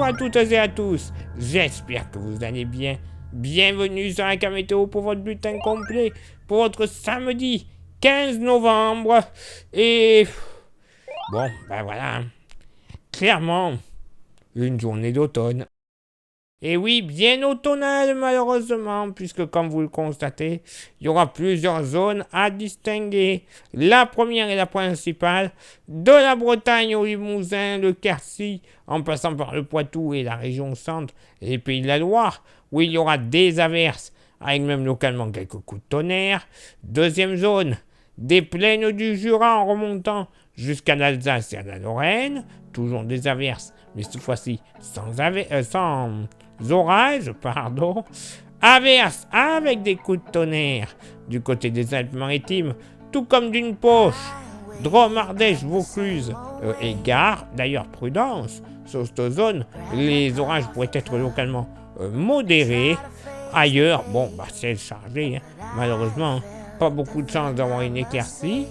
à toutes et à tous, j'espère que vous allez bien. Bienvenue sur la météo pour votre bulletin complet, pour votre samedi 15 novembre. Et bon, ben voilà, clairement, une journée d'automne. Et oui, bien automnale malheureusement, puisque comme vous le constatez, il y aura plusieurs zones à distinguer. La première et la principale, de la Bretagne au Limousin, le Quercy, en passant par le Poitou et la région centre et les Pays de la Loire, où il y aura des averses, avec même localement quelques coups de tonnerre. Deuxième zone, des plaines du Jura en remontant jusqu'à l'Alsace et à la Lorraine, toujours des averses, mais cette fois-ci sans orages, averses avec des coups de tonnerre du côté des Alpes-Maritimes, tout comme d'une poche, Drôme, Ardèche, Vaucluse et Gare. D'ailleurs, prudence, sur cette zone, les orages pourraient être localement modérés. Ailleurs, bon, ciel chargé, malheureusement, pas beaucoup de chance d'avoir une éclaircie.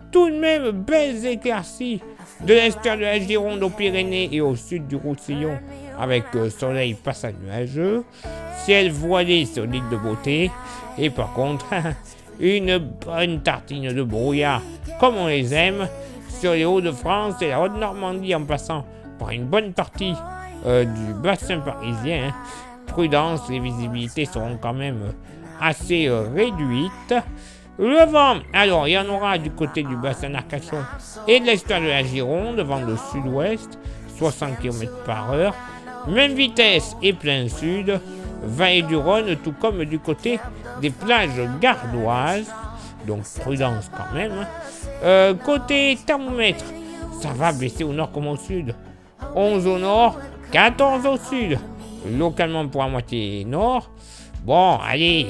Tout de même, belles éclaircies de l'estuaire de la Gironde aux Pyrénées et au sud du Roussillon, avec soleil passage nuageux, ciel voilé sur l'île de Beauté, et par contre, une bonne tartine de brouillard, comme on les aime, sur les Hauts-de-France et la Haute-Normandie, en passant par une bonne partie du bassin parisien. Prudence, les visibilités seront quand même assez réduites. Le vent, alors il y en aura du côté du bassin d'Arcachon et de l'estuaire de la Gironde, vent de sud-ouest, 60 km/h, même vitesse et plein sud, vallée du Rhône, tout comme du côté des plages gardoises, donc prudence quand même. Côté thermomètre, ça va baisser au nord comme au sud, 11 au nord, 14 au sud, localement pour la moitié nord. Bon, allez,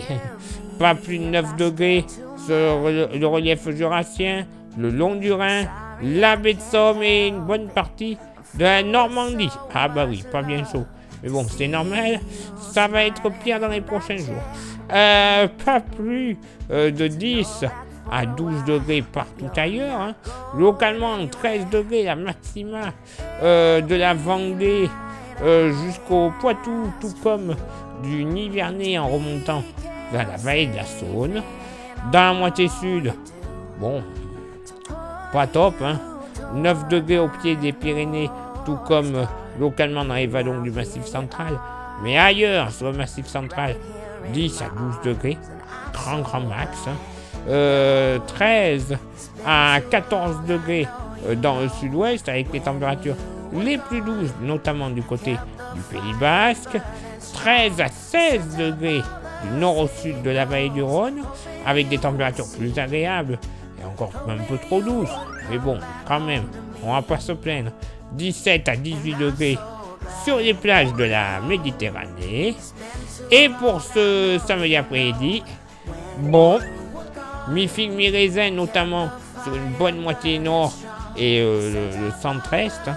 pas plus de 9 degrés sur le relief jurassien, le long du Rhin, la baie de Somme et une bonne partie de la Normandie. Ah bah oui, pas bien chaud. Mais bon, c'est normal, ça va être pire dans les prochains jours. Pas plus de 10 à 12 degrés partout ailleurs. Localement, 13 degrés la maxima de la Vendée jusqu'au Poitou, tout comme du Nivernais en remontant vers la vallée de la Saône. Dans la moitié sud, bon, pas top, 9 degrés au pied des Pyrénées, tout comme localement dans les vallons du Massif central. Mais ailleurs, sur le Massif central, 10 à 12 degrés, grand max. 13 à 14 degrés dans le sud-ouest, avec les températures les plus douces, notamment du côté du Pays Basque. 13 à 16 degrés du nord au sud de la vallée du Rhône, avec des températures plus agréables et encore un peu trop douces. Mais bon, quand même, on va pas se plaindre. 17 à 18 degrés sur les plages de la Méditerranée. Et pour ce samedi après-midi, bon, mi-figue, mi-raisin, notamment sur une bonne moitié nord et le centre-est,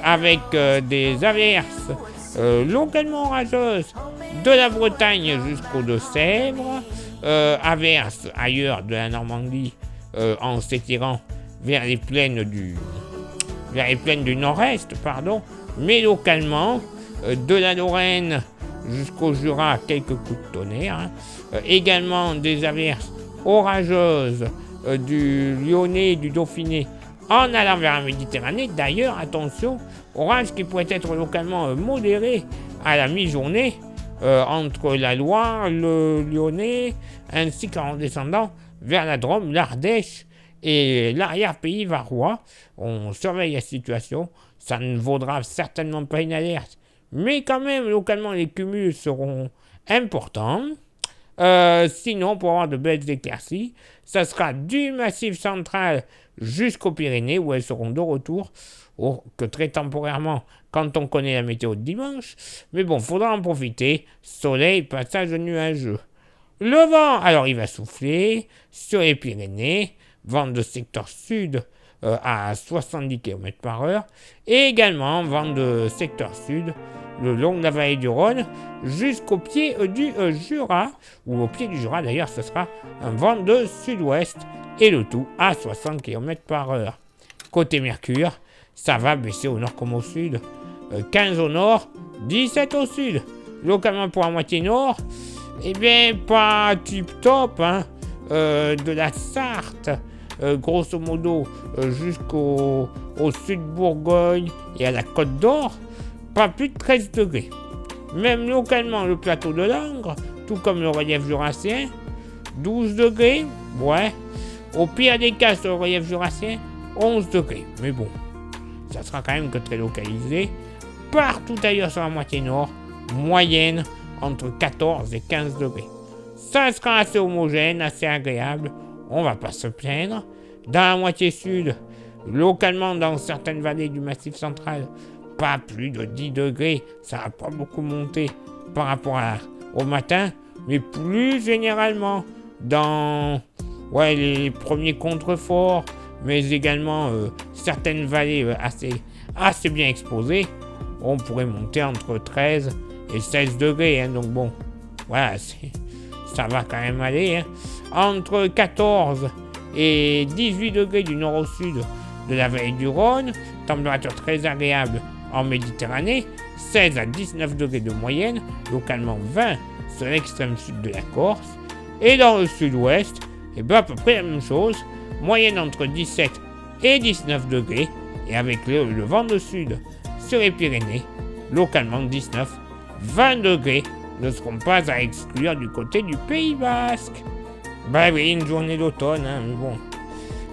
avec des averses localement orageuses de la Bretagne jusqu'aux Deux-Sèvres, averses ailleurs de la Normandie en s'étirant vers les plaines du nord-est, mais localement de la Lorraine jusqu'au Jura, quelques coups de tonnerre, également des averses orageuses du Lyonnais et du Dauphiné en allant vers la Méditerranée. D'ailleurs, attention, orage qui pourrait être localement modéré à la mi-journée entre la Loire, le Lyonnais, ainsi qu'en descendant vers la Drôme, l'Ardèche et l'arrière-pays varois. On surveille la situation, ça ne vaudra certainement pas une alerte, mais quand même, localement, les cumuls seront importants. Sinon, pour avoir de belles éclaircies, ça sera du Massif central jusqu'aux Pyrénées, où elles seront de retour, que très temporairement, quand on connaît la météo de dimanche. Mais bon, faudra en profiter. Soleil, passage nuageux. Le vent, alors il va souffler sur les Pyrénées, vent de secteur sud à 70 km/h, et également vent de secteur sud le long de la vallée du Rhône jusqu'au pied du Jura, ou au pied du Jura d'ailleurs, ce sera un vent de sud-ouest, et le tout à 60 km/h. Côté Mercure, ça va baisser au nord comme au sud, 15 au nord, 17 au sud. Localement pour la moitié nord, eh bien, pas tip top, hein, de la Sarthe, grosso modo, jusqu'au sud de Bourgogne et à la Côte d'Or, pas plus de 13 degrés. Même localement, le plateau de Langres, tout comme le relief jurassien, 12 degrés, ouais. Au pire des cas, sur le relief jurassien, 11 degrés. Mais bon, ça sera quand même que très localisé. Partout ailleurs sur la moitié nord, moyenne entre 14 et 15 degrés. Ça sera assez homogène, assez agréable. On va pas se plaindre. Dans la moitié sud, localement dans certaines vallées du Massif central, pas plus de 10 degrés. Ça va pas beaucoup monter par rapport au matin. Mais plus généralement, dans les premiers contreforts, mais également certaines vallées assez bien exposées, on pourrait monter entre 13 et 16 degrés. Hein, donc bon, voilà, ça va quand même aller. Hein. Entre 14 et 18 degrés du nord au sud de la vallée du Rhône, température très agréable en Méditerranée, 16 à 19 degrés de moyenne, localement 20 sur l'extrême sud de la Corse, et dans le sud-ouest, et bien à peu près la même chose, moyenne entre 17 et 19 degrés, et avec le vent de sud sur les Pyrénées, localement 19, 20 degrés ne seront pas à exclure du côté du Pays Basque. Bah oui, une journée d'automne, hein, mais bon,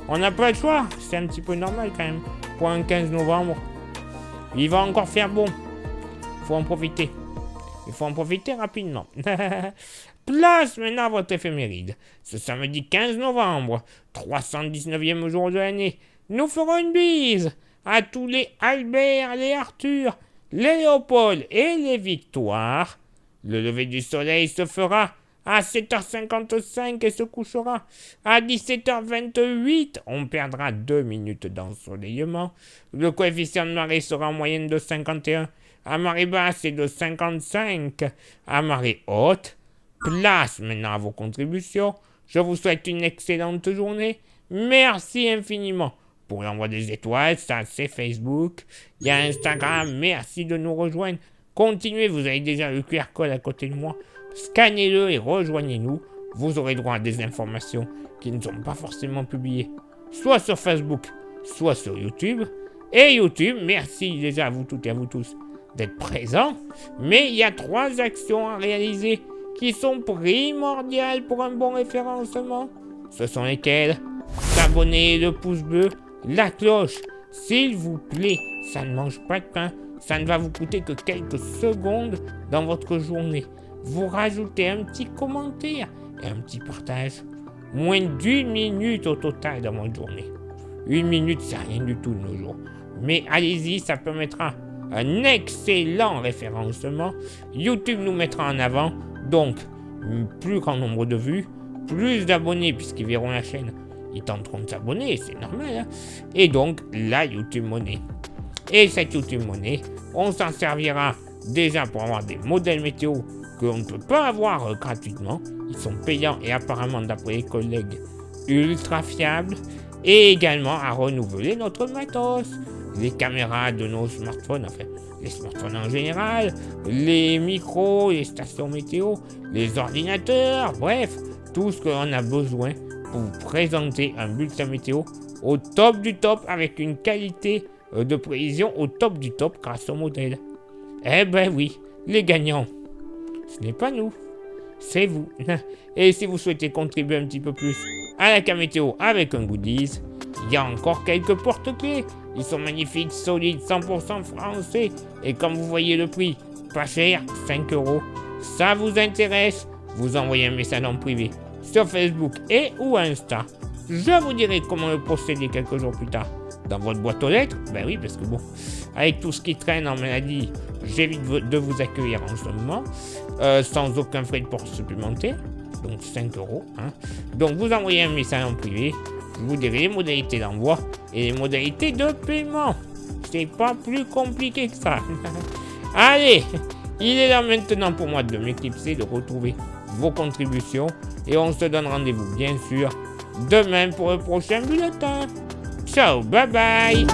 on n'a pas le choix, c'est un petit peu normal quand même, pour un 15 novembre. Il va encore faire bon, faut en profiter. Il faut en profiter rapidement. Place maintenant à votre éphéméride. Ce samedi 15 novembre, 319e jour de l'année, nous ferons une bise à tous les Albert, les Arthur, les Léopold et les Victoires. Le lever du soleil se fera à 7h55 et se couchera à 17h28. On perdra 2 minutes d'ensoleillement. Le coefficient de marée sera en moyenne de 51. À marée basse et de 55 à marée haute. Place maintenant à vos contributions. Je vous souhaite une excellente journée. Merci infiniment pour l'envoi des étoiles. Ça, c'est Facebook. Il y a Instagram. Merci de nous rejoindre. Continuez, vous avez déjà le QR code à côté de moi. Scannez-le et rejoignez-nous. Vous aurez droit à des informations qui ne sont pas forcément publiées, soit sur Facebook, soit sur YouTube. Et YouTube, merci déjà à vous toutes et à vous tous d'être présents, mais il y a 3 actions à réaliser qui sont primordiales pour un bon référencement. Ce sont lesquelles? S'abonner, le pouce bleu, la cloche. S'il vous plaît, ça ne mange pas de pain, ça ne va vous coûter que quelques secondes dans votre journée. Vous rajoutez un petit commentaire et un petit partage. Moins d'1 minute au total dans votre journée. 1 minute, c'est rien du tout de nos jours. Mais allez-y, ça permettra un excellent référencement. YouTube nous mettra en avant, donc plus grand nombre de vues, plus d'abonnés puisqu'ils verront la chaîne, ils tenteront de s'abonner, c'est normal. Hein, et donc la YouTube Money. Et cette YouTube Money, on s'en servira déjà pour avoir des modèles météo que l'on ne peut pas avoir gratuitement. Ils sont payants et apparemment d'après les collègues ultra fiables. Et également à renouveler notre matos. Les caméras de nos smartphones, enfin les smartphones en général, les micros, les stations météo, les ordinateurs, bref, tout ce que l'on a besoin pour vous présenter un bulletin météo au top du top avec une qualité de prévision au top du top grâce au modèle. Eh ben oui, les gagnants, ce n'est pas nous, c'est vous. Et si vous souhaitez contribuer un petit peu plus à la cam météo avec un goodies, il y a encore quelques porte-clés. Ils sont magnifiques, solides, 100% français. Et comme vous voyez le prix, pas cher, 5 €. Ça vous intéresse? Vous envoyez un message en privé sur Facebook et ou Insta. Je vous dirai comment le procéder quelques jours plus tard dans votre boîte aux lettres. Ben oui, parce que bon, avec tout ce qui traîne en maladie, j'évite de vous accueillir en ce moment, sans aucun frais de port supplémentaire. Donc 5 €. Hein. Donc vous envoyez un message en privé. Je vous dirai les modalités d'envoi et les modalités de paiement. C'est pas plus compliqué que ça. Allez, il est là maintenant pour moi de m'éclipser, de retrouver vos contributions. Et on se donne rendez-vous, bien sûr, demain pour le prochain bulletin. Ciao, bye bye.